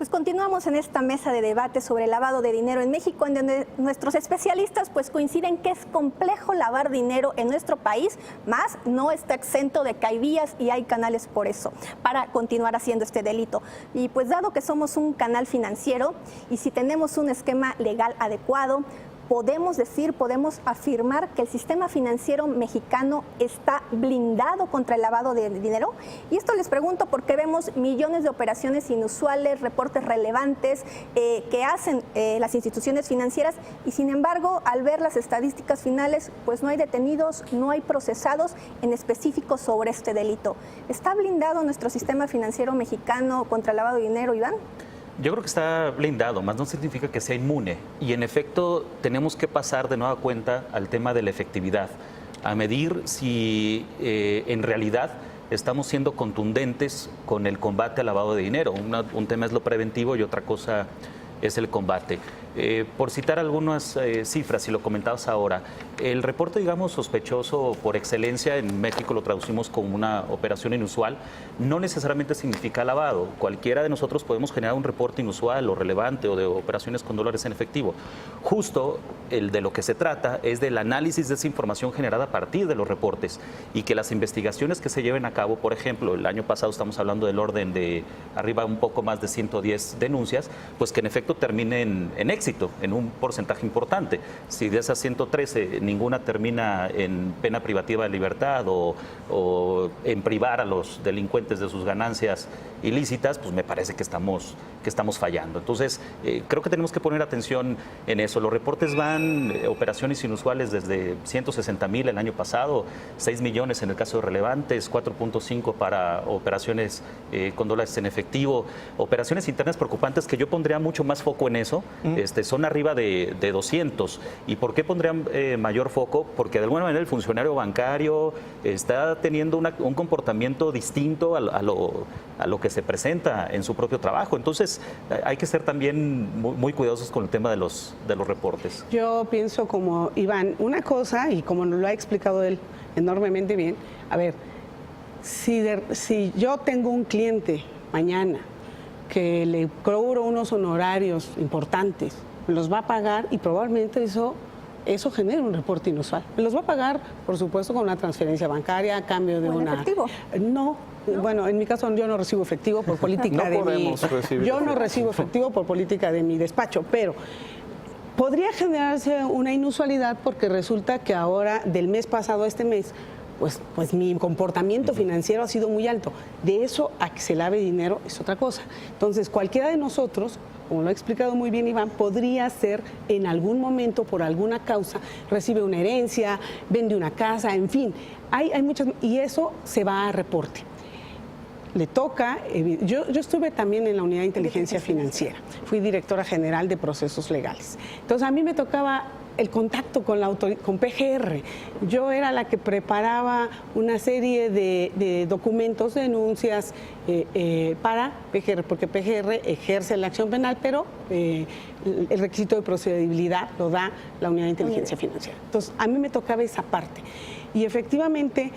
Pues continuamos en esta mesa de debate sobre el lavado de dinero en México, en donde nuestros especialistas pues coinciden que es complejo lavar dinero en nuestro país, más no está exento de que hay vías y hay canales por eso, para continuar haciendo este delito. Y pues dado que somos un canal financiero y si tenemos un esquema legal adecuado, podemos afirmar que el sistema financiero mexicano está blindado contra el lavado de dinero. Y esto les pregunto porque vemos millones de operaciones inusuales, reportes relevantes que hacen las instituciones financieras y sin embargo, al ver las estadísticas finales, pues no hay detenidos, no hay procesados en específico sobre este delito. ¿Está blindado nuestro sistema financiero mexicano contra el lavado de dinero, Iván? Yo creo que está blindado, más no significa que sea inmune. Y en efecto, tenemos que pasar de nueva cuenta al tema de la efectividad, a medir si en realidad estamos siendo contundentes con el combate al lavado de dinero. Un tema es lo preventivo y otra cosa es el combate. Por citar algunas cifras, y lo comentabas ahora, el reporte, digamos, sospechoso por excelencia, en México lo traducimos como una operación inusual, no necesariamente significa lavado. Cualquiera de nosotros podemos generar un reporte inusual o relevante o de operaciones con dólares en efectivo. Justo el de lo que se trata es del análisis de esa información generada a partir de los reportes y que las investigaciones que se lleven a cabo, por ejemplo, el año pasado estamos hablando del orden de arriba un poco más de 110 denuncias, pues que en efecto terminen en éxito, en un porcentaje importante. Si de esas 113 ninguna termina en pena privativa de libertad o en privar a los delincuentes de sus ganancias ilícitas, pues me parece que estamos fallando. Entonces, creo que tenemos que poner atención en eso. Los reportes van, operaciones inusuales desde 160,000 el año pasado, 6 millones en el caso de relevantes, 4.5 para operaciones con dólares en efectivo, operaciones internas preocupantes que yo pondría mucho más foco en eso, son arriba de 200. ¿Y por qué pondría mayor foco? Porque de alguna manera el funcionario bancario está teniendo un comportamiento distinto a lo que se presenta en su propio trabajo. Entonces, hay que ser también muy cuidadosos con el tema de los reportes. Yo pienso como Iván, una cosa, y como nos lo ha explicado él enormemente bien, a ver, si yo tengo un cliente mañana que le cobro unos honorarios importantes, me los va a pagar y probablemente eso genera un reporte inusual. Me los va a pagar, por supuesto, con una transferencia bancaria a cambio de una... ¿Efectivo? No. Bueno, en mi caso yo no recibo efectivo por política yo no recibo efectivo por política de mi despacho, pero podría generarse una inusualidad porque resulta que ahora, del mes pasado a este mes, pues mi comportamiento financiero ha sido muy alto. De eso a que se lave dinero es otra cosa. Entonces, cualquiera de nosotros, como lo ha explicado muy bien Iván, podría ser en algún momento, por alguna causa, recibe una herencia, vende una casa, en fin, hay muchas, y eso se va a reporte. Le toca, yo estuve también en la unidad de inteligencia financiera, fui directora general de procesos legales. Entonces a mí me tocaba el contacto con con PGR. Yo era la que preparaba una serie de documentos, denuncias para PGR, porque PGR ejerce la acción penal, pero el requisito de procedibilidad lo da la unidad de inteligencia financiera. Entonces a mí me tocaba esa parte. Y efectivamente,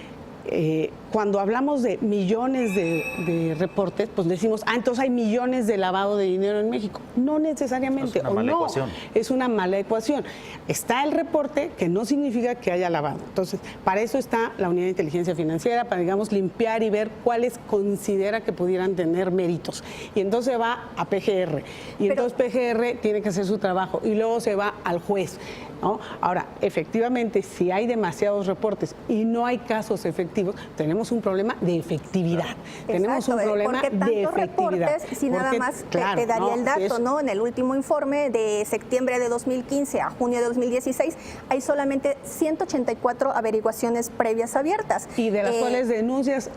cuando hablamos de millones de reportes, pues decimos, entonces hay millones de lavado de dinero en México. No necesariamente, es una mala ecuación. Es una mala ecuación. Está el reporte, que no significa que haya lavado. Entonces, para eso está la unidad de inteligencia financiera, para, digamos, limpiar y ver cuáles considera que pudieran tener méritos. Y entonces va a PGR. Y entonces PGR tiene que hacer su trabajo. Y luego se va al juez, ¿no? Ahora, efectivamente, si hay demasiados reportes y no hay casos efectivos, tenemos un problema de efectividad. Exacto, tenemos un problema de efectividad. Reportes, si nada más claro, te daría el dato, es, ¿no? En el último informe de septiembre de 2015 a junio de 2016 hay solamente 184 averiguaciones previas abiertas. Y de las cuales denuncias,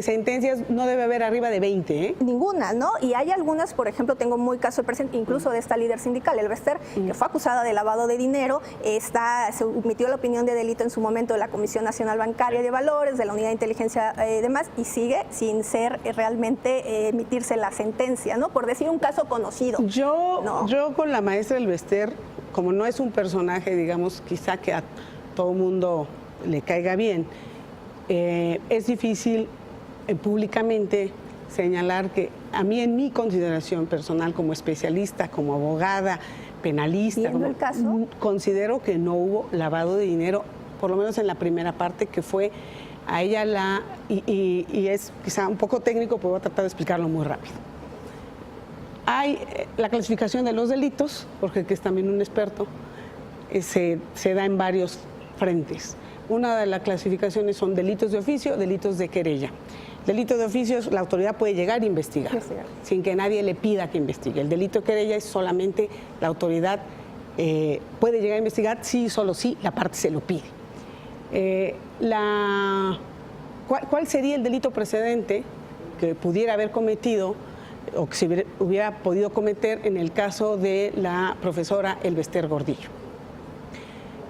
sentencias, no debe haber arriba de 20, ¿eh? Ninguna, ¿no? Y hay algunas, por ejemplo, tengo muy caso presente, incluso de esta líder sindical, el Bester, que fue acusada de lavado de dinero, se emitió la opinión de delito en su momento de la Comisión Nacional Bancaria de Valores, de la Unidad de Inteligencia demás, y sigue sin ser realmente emitirse la sentencia, ¿no? Por decir un caso conocido. Yo con la maestra del Bester, como no es un personaje, digamos, quizá que a todo mundo le caiga bien, es difícil públicamente señalar que a mí, en mi consideración personal como especialista, como abogada, penalista, ¿el caso? considero que no hubo lavado de dinero, por lo menos en la primera parte, que fue a ella y es quizá un poco técnico, pero voy a tratar de explicarlo muy rápido. Hay la clasificación de los delitos, Jorge, que es también un experto, se da en varios frentes. Una de las clasificaciones son delitos de oficio, delitos de querella. Delitos de oficio, la autoridad puede llegar a investigar, sin que nadie le pida que investigue. El delito de querella es solamente la autoridad puede llegar a investigar si y solo si la parte se lo pide. ¿Cuál sería el delito precedente que pudiera haber cometido o que se hubiera podido cometer en el caso de la profesora Elbester Gordillo?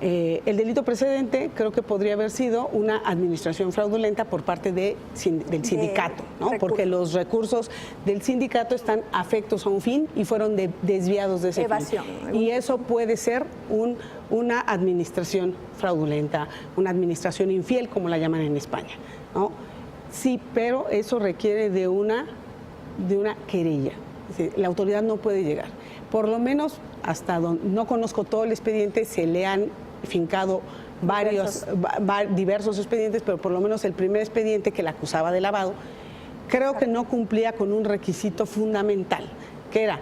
El delito precedente creo que podría haber sido una administración fraudulenta por parte del sindicato, ¿no? Porque los recursos del sindicato están afectos a un fin y fueron desviados de ese evasión fin. Y eso puede ser una administración fraudulenta, una administración infiel, como la llaman en España, ¿no? Sí, pero eso requiere de una querella. La autoridad no puede llegar. Por lo menos hasta donde no conozco todo el expediente, se le han fincado diversos expedientes, pero por lo menos el primer expediente que la acusaba de lavado, creo que no cumplía con un requisito fundamental, que era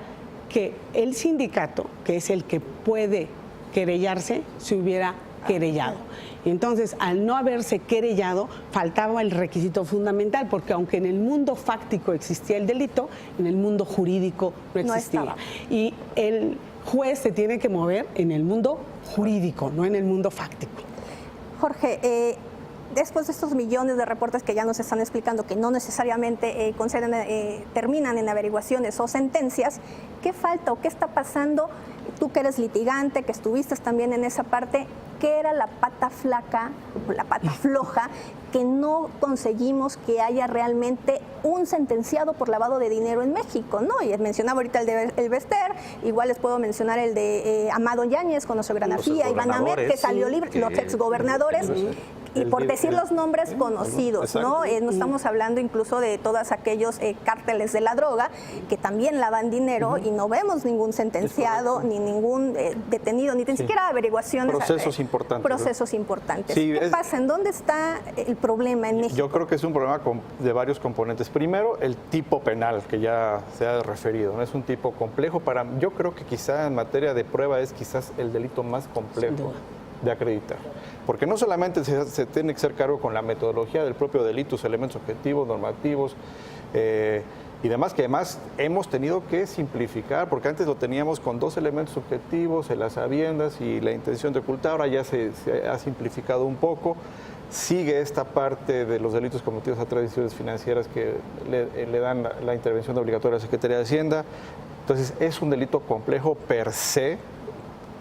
que el sindicato, que es el que puede querellarse, se hubiera querellado. Y entonces, al no haberse querellado, faltaba el requisito fundamental, porque aunque en el mundo fáctico existía el delito, en el mundo jurídico no existía. Y el juez se tiene que mover en el mundo jurídico, no en el mundo fáctico. Jorge, después de estos millones de reportes que ya nos están explicando que no necesariamente terminan en averiguaciones o sentencias, ¿qué falta o qué está pasando? Tú que eres litigante, que estuviste también en esa parte, ¿qué era la pata flaca, la pata floja, que no conseguimos que haya realmente un sentenciado por lavado de dinero en México, ¿no? Y mencionaba ahorita el de Elbester, igual les puedo mencionar el de Amado Yáñez con oceanografía, Iván Amet, que salió libre, los exgobernadores. Y por decir los nombres conocidos, ¿no? No estamos hablando incluso de todos aquellos cárteles de la droga que también lavan dinero y no vemos ningún sentenciado, ni ningún detenido, ni siquiera averiguaciones. Procesos importantes. Procesos importantes. Sí, ¿Qué pasa? ¿En dónde está el problema en México? Yo creo que es un problema de varios componentes. Primero, el tipo penal, que ya se ha referido, ¿no? Es un tipo complejo. Yo creo que quizá en materia de prueba es quizás el delito más complejo de acreditar. Porque no solamente se tiene que hacer cargo con la metodología del propio delito, sus elementos objetivos, normativos y demás, que además hemos tenido que simplificar, porque antes lo teníamos con 2 elementos objetivos, en las habiendas y la intención de ocultar, ahora ya se ha simplificado un poco. Sigue esta parte de los delitos cometidos a través de instituciones financieras que le dan la intervención obligatoria a la Secretaría de Hacienda. Entonces es un delito complejo per se.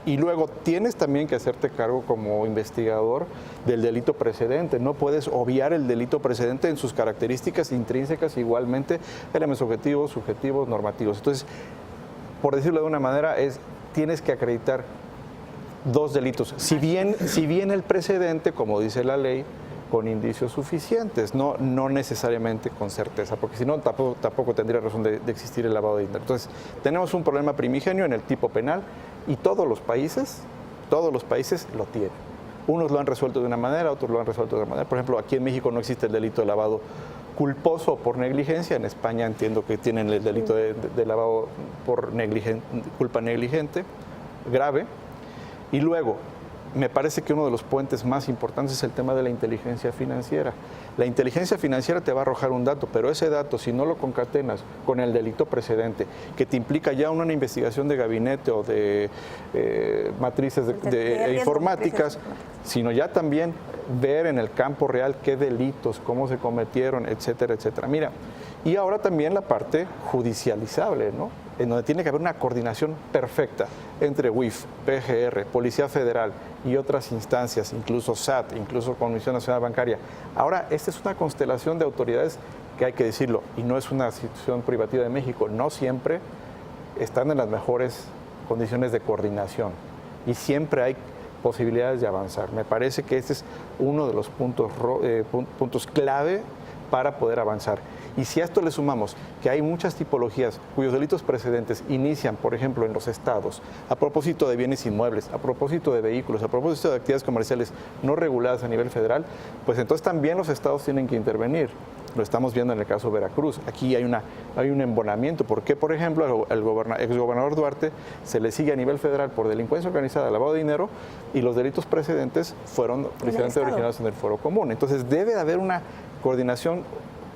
Y luego tienes también que hacerte cargo como investigador del delito precedente. No puedes obviar el delito precedente en sus características intrínsecas, igualmente elementos objetivos, subjetivos, normativos. Entonces, por decirlo de una manera, tienes que acreditar 2 delitos. Si bien el precedente, como dice la ley, con indicios suficientes, no necesariamente con certeza, porque si no tampoco tendría razón de existir el lavado de dinero. Entonces, tenemos un problema primigenio en el tipo penal y todos los países lo tienen. Unos lo han resuelto de una manera, otros lo han resuelto de otra manera. Por ejemplo, aquí en México no existe el delito de lavado culposo por negligencia. En España entiendo que tienen el delito de lavado por culpa negligente, grave. Y luego, me parece que uno de los puentes más importantes es el tema de la inteligencia financiera. La inteligencia financiera te va a arrojar un dato, pero ese dato, si no lo concatenas con el delito precedente, que te implica ya una investigación de gabinete o de matrices informáticas, sino ya también ver en el campo real qué delitos, cómo se cometieron, etcétera, etcétera. Mira, y ahora también la parte judicializable, ¿no? En donde tiene que haber una coordinación perfecta entre UIF, PGR, Policía Federal y otras instancias, incluso SAT, incluso Comisión Nacional Bancaria. Ahora, esta es una constelación de autoridades que hay que decirlo, y no es una situación privativa de México, no siempre están en las mejores condiciones de coordinación y siempre hay posibilidades de avanzar. Me parece que este es uno de los puntos clave para poder avanzar. Y si a esto le sumamos que hay muchas tipologías cuyos delitos precedentes inician, por ejemplo, en los estados, a propósito de bienes inmuebles, a propósito de vehículos, a propósito de actividades comerciales no reguladas a nivel federal, pues entonces también los estados tienen que intervenir. Lo estamos viendo en el caso de Veracruz. Aquí hay un embonamiento. ¿Por qué, por ejemplo, al exgobernador Duarte se le sigue a nivel federal por delincuencia organizada, lavado de dinero, y los delitos precedentes fueron precisamente originados en el Foro Común? Entonces debe de haber una coordinación,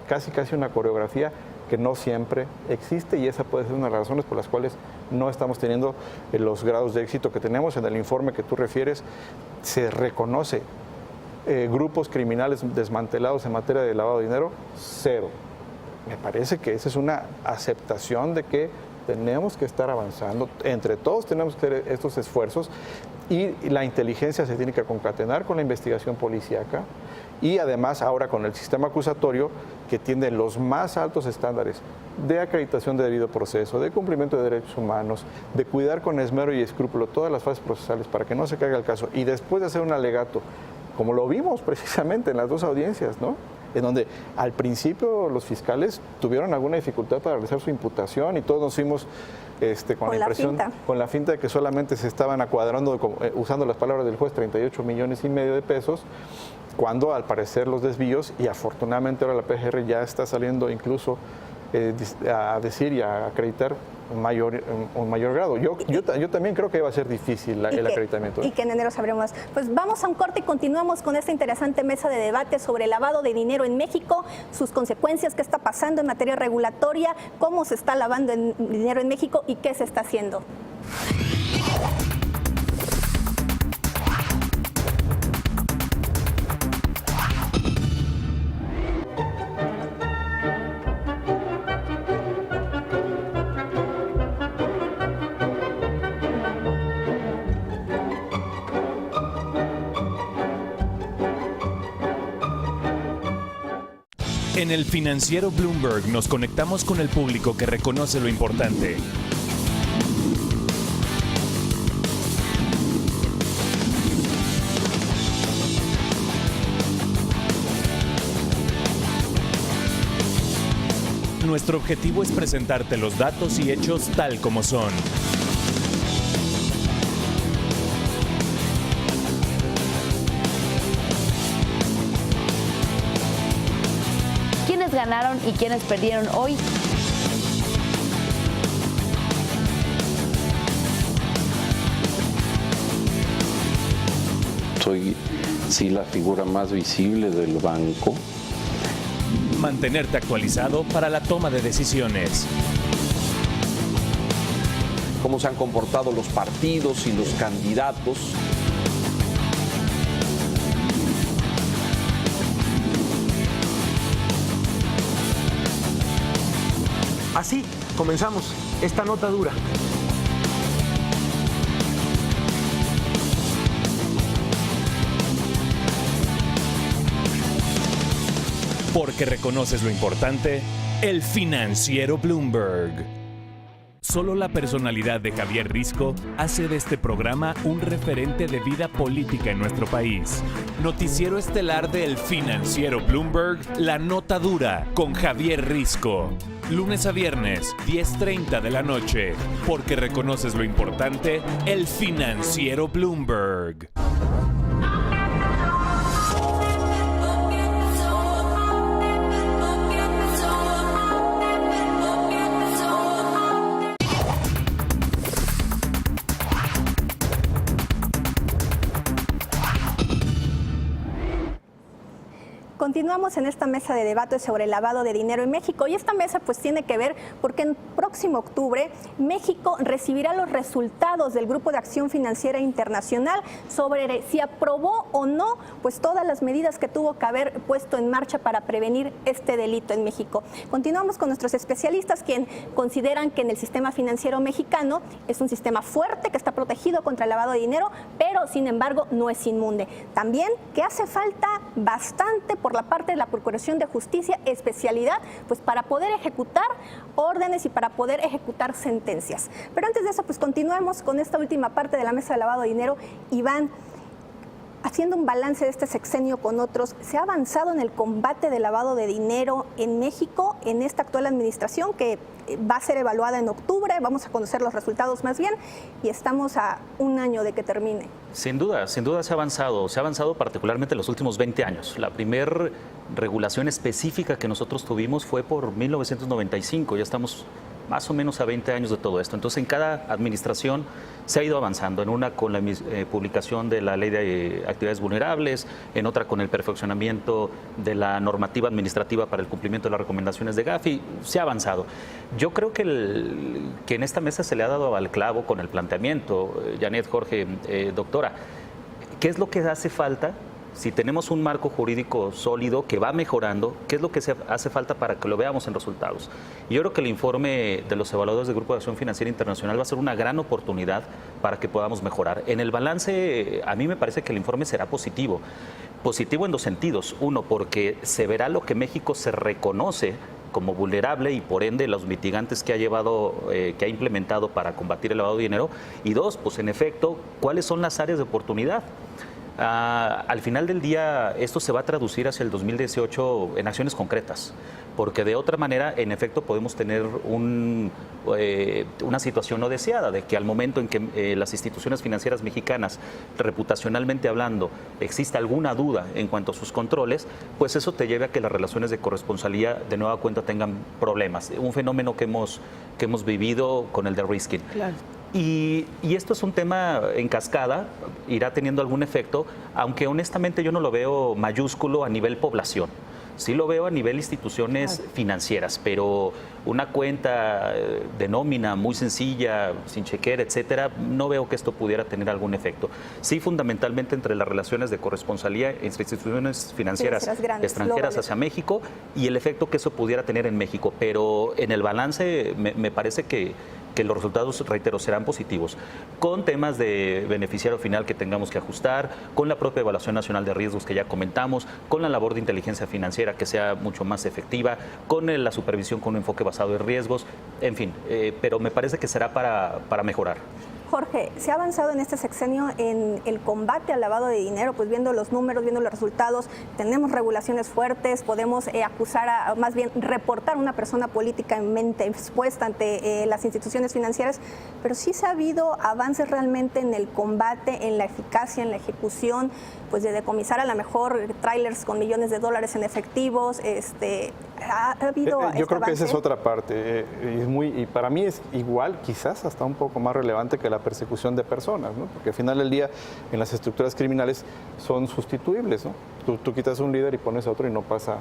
casi una coreografía que no siempre existe, y esa puede ser una de las razones por las cuales no estamos teniendo los grados de éxito que tenemos. En el informe que tú refieres se reconoce grupos criminales desmantelados en materia de lavado de dinero, 0. Me parece que esa es una aceptación de que tenemos que estar avanzando, entre todos tenemos que hacer estos esfuerzos, y la inteligencia se tiene que concatenar con la investigación policíaca, y además ahora con el sistema acusatorio, que tiene los más altos estándares de acreditación de debido proceso, de cumplimiento de derechos humanos, de cuidar con esmero y escrúpulo todas las fases procesales para que no se caiga el caso, y después de hacer un alegato, como lo vimos precisamente en las dos audiencias, ¿no?, en donde al principio los fiscales tuvieron alguna dificultad para realizar su imputación, y todos nos fuimos con la impresión, con la finta de que solamente se estaban acuadrando, usando las palabras del juez, 38,5 millones de pesos, cuando al parecer los desvíos, y afortunadamente ahora la PGR ya está saliendo incluso a decir y a acreditar un mayor grado. Yo también creo que va a ser difícil el acreditamiento. Y que en enero sabremos. Pues vamos a un corte y continuamos con esta interesante mesa de debate sobre el lavado de dinero en México, sus consecuencias, qué está pasando en materia regulatoria, cómo se está lavando el dinero en México y qué se está haciendo. En el financiero Bloomberg nos conectamos con el público que reconoce lo importante. Nuestro objetivo es presentarte los datos y hechos tal como son. ¿Quiénes ganaron y quiénes perdieron hoy? Soy sí la figura más visible del banco. Mantenerte actualizado para la toma de decisiones. Cómo se han comportado los partidos y los candidatos. Así comenzamos esta nota dura. Porque reconoces lo importante, el financiero Bloomberg. Solo la personalidad de Javier Risco hace de este programa un referente de vida política en nuestro país. Noticiero estelar del financiero Bloomberg, La Nota Dura, con Javier Risco. Lunes a viernes, 10:30 de la noche. Porque reconoces lo importante, el financiero Bloomberg. Continuamos en esta mesa de debate sobre el lavado de dinero en México, y esta mesa pues tiene que ver porque en próximo octubre México recibirá los resultados del Grupo de Acción Financiera Internacional sobre si aprobó o no pues todas las medidas que tuvo que haber puesto en marcha para prevenir este delito en México. Continuamos con nuestros especialistas, quienes consideran que en el sistema financiero mexicano es un sistema fuerte que está protegido contra el lavado de dinero, pero sin embargo no es inmune. También que hace falta bastante por la parte de la Procuración de Justicia, especialidad, pues para poder ejecutar órdenes y para poder ejecutar sentencias. Pero antes de eso, pues continuemos con esta última parte de la mesa de lavado de dinero. Iván, haciendo un balance de este sexenio con otros, ¿se ha avanzado en el combate del lavado de dinero en México en esta actual administración que va a ser evaluada en octubre? Vamos a conocer los resultados más bien y estamos a un año de que termine. Sin duda se ha avanzado particularmente en los últimos 20 años. La primera regulación específica que nosotros tuvimos fue por 1995, ya estamos más o menos a 20 años de todo esto. Entonces, en cada administración se ha ido avanzando, en una con la publicación de la Ley de Actividades Vulnerables, en otra con el perfeccionamiento de la normativa administrativa para el cumplimiento de las recomendaciones de Gafi, se ha avanzado. Yo creo que en esta mesa se le ha dado al clavo con el planteamiento, Janet, Jorge, doctora, ¿qué es lo que hace falta? Si tenemos un marco jurídico sólido que va mejorando, ¿qué es lo que hace falta para que lo veamos en resultados? Y yo creo que el informe de los evaluadores del Grupo de Acción Financiera Internacional va a ser una gran oportunidad para que podamos mejorar. En el balance, a mí me parece que el informe será positivo. Positivo en dos sentidos. Uno, porque se verá lo que México se reconoce como vulnerable y por ende los mitigantes que ha implementado para combatir el lavado de dinero. Y dos, pues en efecto, ¿cuáles son las áreas de oportunidad? Al final del día, esto se va a traducir hacia el 2018 en acciones concretas, porque de otra manera, en efecto, podemos tener una situación no deseada, de que al momento en que las instituciones financieras mexicanas, reputacionalmente hablando, exista alguna duda en cuanto a sus controles, pues eso te lleva a que las relaciones de corresponsalía de nueva cuenta tengan problemas. Un fenómeno que hemos vivido con el de risking. Claro. Y esto es un tema en cascada, irá teniendo algún efecto, aunque honestamente yo no lo veo mayúsculo a nivel población. Sí lo veo a nivel instituciones financieras, pero una cuenta de nómina muy sencilla, sin chequera, etcétera, no veo que esto pudiera tener algún efecto. Sí, fundamentalmente entre las relaciones de corresponsalía entre instituciones financieras extranjeras hacia México y el efecto que eso pudiera tener en México. Pero en el balance me parece que los resultados, reitero, serán positivos, con temas de beneficiario final que tengamos que ajustar, con la propia evaluación nacional de riesgos que ya comentamos, con la labor de inteligencia financiera que sea mucho más efectiva, con la supervisión con un enfoque basado en riesgos, en fin, pero me parece que será para mejorar. Jorge, ¿se ha avanzado en este sexenio en el combate al lavado de dinero? Pues viendo los números, viendo los resultados, tenemos regulaciones fuertes, podemos acusar, más bien reportar a una persona políticamente expuesta ante las instituciones financieras, pero sí se ha habido avances realmente en el combate, en la eficacia, en la ejecución, pues de decomisar a lo mejor trailers con millones de dólares en efectivos, ¿ha habido yo creo que avance? esa es otra parte, y para mí es igual, quizás hasta un poco más relevante que la persecución de personas, ¿no? Porque al final del día en las estructuras criminales son sustituibles, ¿no? Tú quitas un líder y pones a otro y no pasa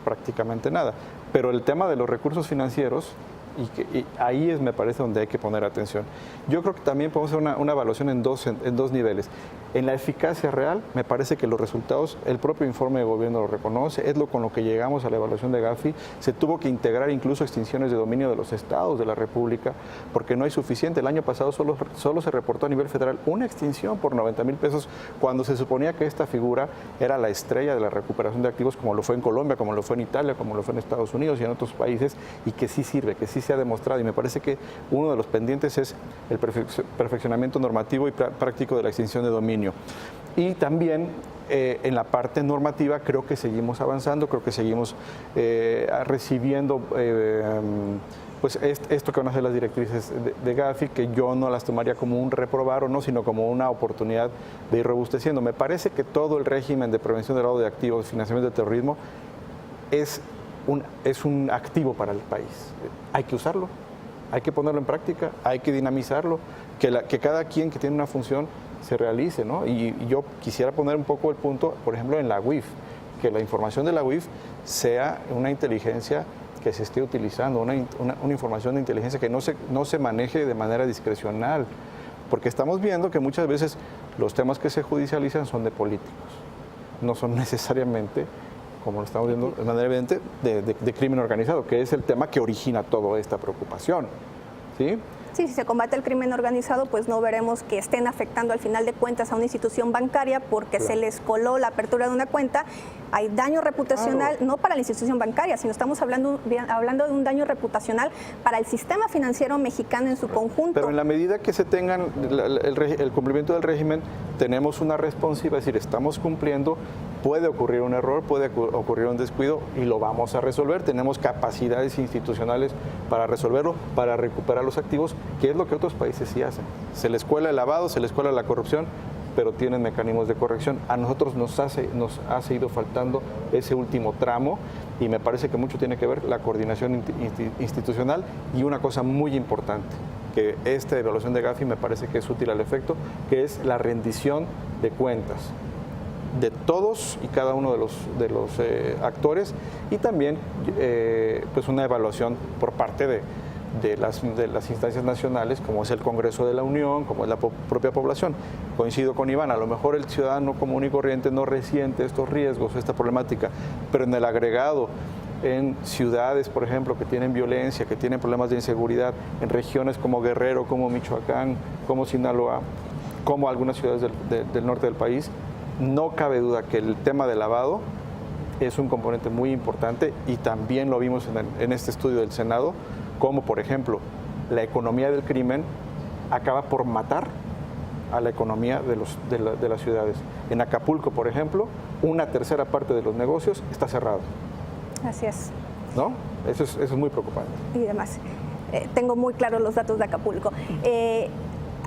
prácticamente nada. Pero el tema de los recursos financieros, y ahí me parece donde hay que poner atención. Yo creo que también podemos hacer una evaluación en dos niveles. En la eficacia real, me parece que los resultados, el propio informe de gobierno lo reconoce, es con lo que llegamos a la evaluación de Gafi. Se tuvo que integrar incluso extinciones de dominio de los estados de la República, porque no hay suficiente. El año pasado solo se reportó a nivel federal una extinción por 90,000 pesos, cuando se suponía que esta figura era la estrella de la recuperación de activos, como lo fue en Colombia, como lo fue en Italia, como lo fue en Estados Unidos y en otros países, y que sí sirve, que sí se ha demostrado. Y me parece que uno de los pendientes es el perfeccionamiento normativo y práctico de la extinción de dominio. Y también en la parte normativa creo que seguimos avanzando, creo que seguimos recibiendo pues esto que van a hacer las directrices de Gafi, que yo no las tomaría como un reprobar o no, sino como una oportunidad de ir robusteciendo. Me parece que todo el régimen de prevención del lavado de activos, financiamiento del terrorismo, es un activo para el país. Hay que usarlo, hay que ponerlo en práctica, hay que dinamizarlo, que cada quien que tiene una función se realice, ¿no? Y yo quisiera poner un poco el punto, por ejemplo, en la UIF, que la información de la UIF sea una inteligencia que se esté utilizando, una información de inteligencia que no se maneje de manera discrecional, porque estamos viendo que muchas veces los temas que se judicializan son de políticos, no son necesariamente, como lo estamos viendo de manera evidente, de crimen organizado, que es el tema que origina toda esta preocupación, ¿sí? Sí, si se combate el crimen organizado, pues no veremos que estén afectando al final de cuentas a una institución bancaria porque se les coló la apertura de una cuenta. Hay daño reputacional, no para la institución bancaria, sino estamos hablando de un daño reputacional para el sistema financiero mexicano en su conjunto. Pero en la medida que se tengan el cumplimiento del régimen, tenemos una responsabilidad, es decir, estamos cumpliendo, puede ocurrir un error, puede ocurrir un descuido y lo vamos a resolver. Tenemos capacidades institucionales para resolverlo, para recuperar los activos, que es lo que otros países sí hacen. Se les cuela el lavado, se les cuela la corrupción, pero tienen mecanismos de corrección. A nosotros nos ha seguido faltando ese último tramo y me parece que mucho tiene que ver la coordinación institucional y una cosa muy importante, que esta evaluación de Gafi me parece que es útil al efecto, que es la rendición de cuentas de todos y cada uno de los actores y también pues una evaluación por parte de las instancias nacionales, como es el Congreso de la Unión, como es la propia población. Coincido con Iván, a lo mejor el ciudadano común y corriente no resiente estos riesgos, esta problemática, pero en el agregado, en ciudades, por ejemplo, que tienen violencia, que tienen problemas de inseguridad, en regiones como Guerrero, como Michoacán, como Sinaloa, como algunas ciudades del norte del país, no cabe duda que el tema del lavado es un componente muy importante y también lo vimos en este estudio del Senado, como por ejemplo la economía del crimen acaba por matar a la economía de las ciudades. En Acapulco, por ejemplo, una tercera parte de los negocios está cerrado. Así es. ¿No? Eso es muy preocupante. Y demás. Tengo muy claros los datos de Acapulco.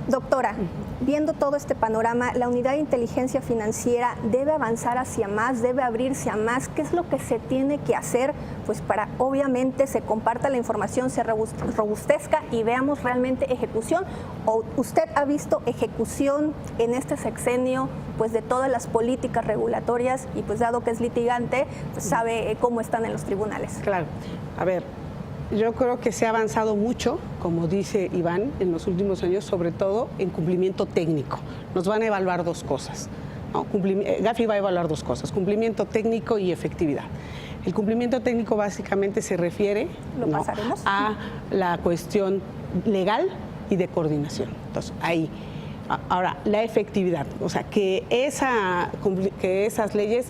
Doctora, viendo todo este panorama, la unidad de inteligencia financiera debe avanzar hacia más, debe abrirse a más. ¿Qué es lo que se tiene que hacer? Pues para, obviamente, se comparta la información, se robustezca y veamos realmente ejecución. ¿O usted ha visto ejecución en este sexenio, pues, de todas las políticas regulatorias y, pues, dado que es litigante, pues sabe cómo están en los tribunales? Claro. A ver, yo creo que se ha avanzado mucho, como dice Iván, en los últimos años, sobre todo en cumplimiento técnico. Nos van a evaluar dos cosas, ¿no? Gafi va a evaluar dos cosas, cumplimiento técnico y efectividad. El cumplimiento técnico básicamente se refiere, ¿no?, a la cuestión legal y de coordinación. Entonces, ahí. Ahora, la efectividad, o sea, que esas leyes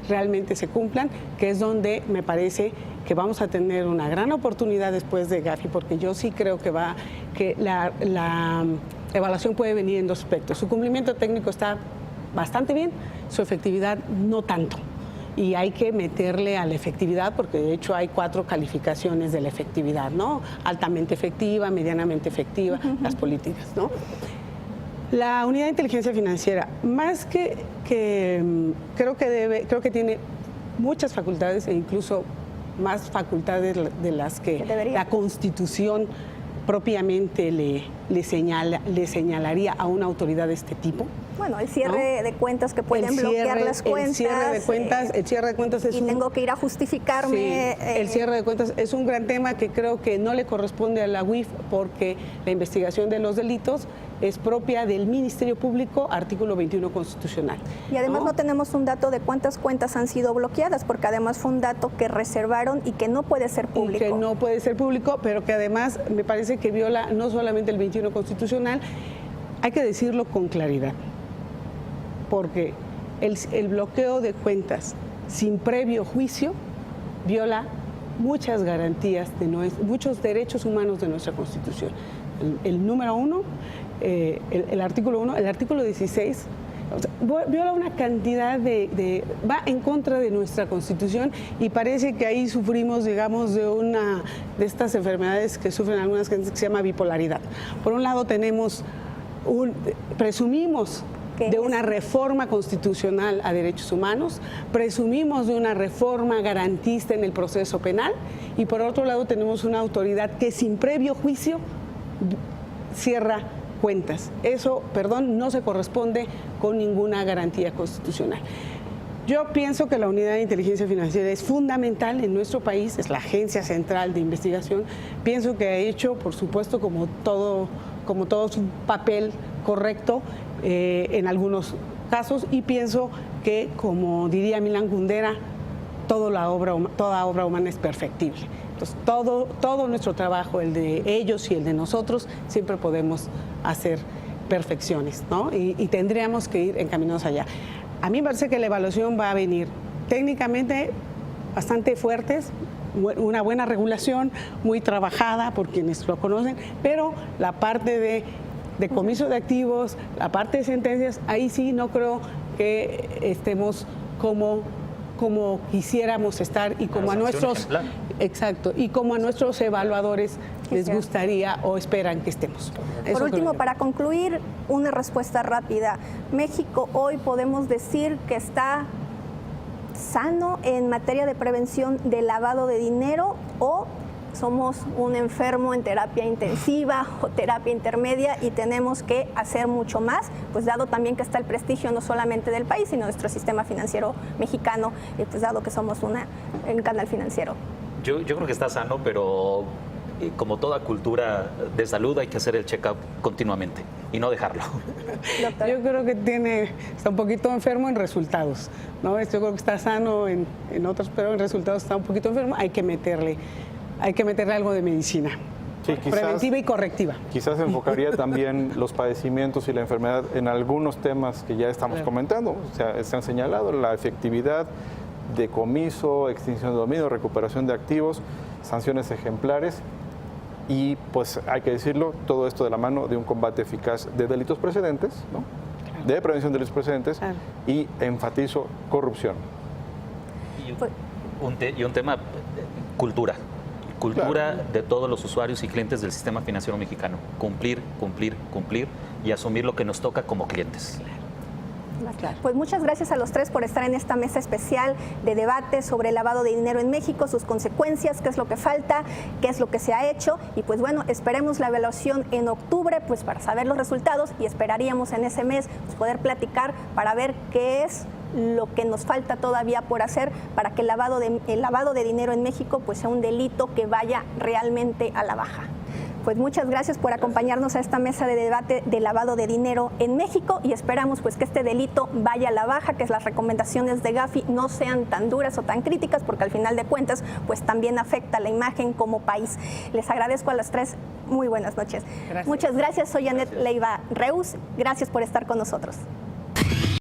realmente se cumplan, que es donde me parece que vamos a tener una gran oportunidad después de Gafi, porque yo sí creo que la evaluación puede venir en dos aspectos. Su cumplimiento técnico está bastante bien, su efectividad no tanto. Y hay que meterle a la efectividad, porque de hecho hay 4 calificaciones de la efectividad, ¿no? Altamente efectiva, medianamente efectiva, las políticas, ¿no? La unidad de inteligencia financiera, más que creo que tiene muchas facultades e incluso más facultades de las que la Constitución propiamente le señalaría a una autoridad de este tipo. Bueno, el cierre, ¿no?, de cuentas, que pueden bloquear las cuentas. El cierre de cuentas es tengo que ir a justificarme. Sí, el cierre de cuentas es un gran tema que creo que no le corresponde a la UIF, porque la investigación de los delitos es propia del Ministerio Público, artículo 21 constitucional. Y además no tenemos un dato de cuántas cuentas han sido bloqueadas, porque además fue un dato que reservaron y que no puede ser público. Y que no puede ser público, pero que además me parece que viola no solamente el 21 constitucional, hay que decirlo con claridad, porque el bloqueo de cuentas sin previo juicio viola muchas garantías, muchos derechos humanos de nuestra Constitución. El número 1, el artículo 1, el artículo 16, o sea, viola una cantidad va en contra de nuestra Constitución, y parece que ahí sufrimos, digamos, de estas enfermedades que sufren algunas gentes, que se llama bipolaridad. Por un lado presumimos de una reforma constitucional a derechos humanos, presumimos de una reforma garantista en el proceso penal, y por otro lado tenemos una autoridad que sin previo juicio cierra cuentas. Eso, no se corresponde con ninguna garantía constitucional. Yo pienso que la unidad de inteligencia financiera es fundamental en nuestro país, es la agencia central de investigación. Pienso que ha hecho, por supuesto, como todo su papel correcto en algunos casos, y pienso que, como diría Milán Kundera, toda obra humana es perfectible. Entonces, todo nuestro trabajo, el de ellos y el de nosotros, siempre podemos hacer perfecciones, ¿no? Y tendríamos que ir encaminados allá. A mí me parece que la evaluación va a venir técnicamente bastante fuertes, una buena regulación, muy trabajada por quienes lo conocen, pero la parte de decomiso de activos, la parte de sentencias, ahí sí no creo que estemos como quisiéramos estar y como a nuestros evaluadores les gustaría o esperan que estemos. Por último, para concluir, una respuesta rápida. México hoy podemos decir que está sano en materia de prevención del lavado de dinero, o somos un enfermo en terapia intensiva o terapia intermedia y tenemos que hacer mucho más, pues dado también que está el prestigio no solamente del país, sino nuestro sistema financiero mexicano, y pues dado que somos un canal financiero. Yo creo que está sano, pero como toda cultura de salud hay que hacer el check-up continuamente y no dejarlo. Doctora. Yo creo que está un poquito enfermo en resultados, ¿no? Yo creo que está sano en otros, pero en resultados está un poquito enfermo. Hay que meterle algo de medicina. Sí, preventiva y correctiva. Quizás enfocaría también los padecimientos y la enfermedad en algunos temas que ya estamos comentando. O sea, se han señalado la efectividad, decomiso, extinción de dominio, recuperación de activos, sanciones ejemplares y, pues hay que decirlo, todo esto de la mano de un combate eficaz de delitos precedentes, ¿no? De prevención de delitos precedentes y enfatizo corrupción. Y un tema, cultura de todos los usuarios y clientes del sistema financiero mexicano. Cumplir y asumir lo que nos toca como clientes. Pues muchas gracias a los tres por estar en esta mesa especial de debate sobre el lavado de dinero en México, sus consecuencias, qué es lo que falta, qué es lo que se ha hecho, y pues bueno, esperemos la evaluación en octubre pues para saber los resultados, y esperaríamos en ese mes pues poder platicar para ver qué es lo que nos falta todavía por hacer para que el lavado de dinero en México pues sea un delito que vaya realmente a la baja. Pues muchas gracias por acompañarnos a esta mesa de debate de lavado de dinero en México, y esperamos pues que este delito vaya a la baja, que las recomendaciones de Gafi no sean tan duras o tan críticas, porque al final de cuentas pues también afecta la imagen como país. Les agradezco a las tres, muy buenas noches. Gracias. Muchas gracias, soy Anet Leiva Reus, gracias por estar con nosotros.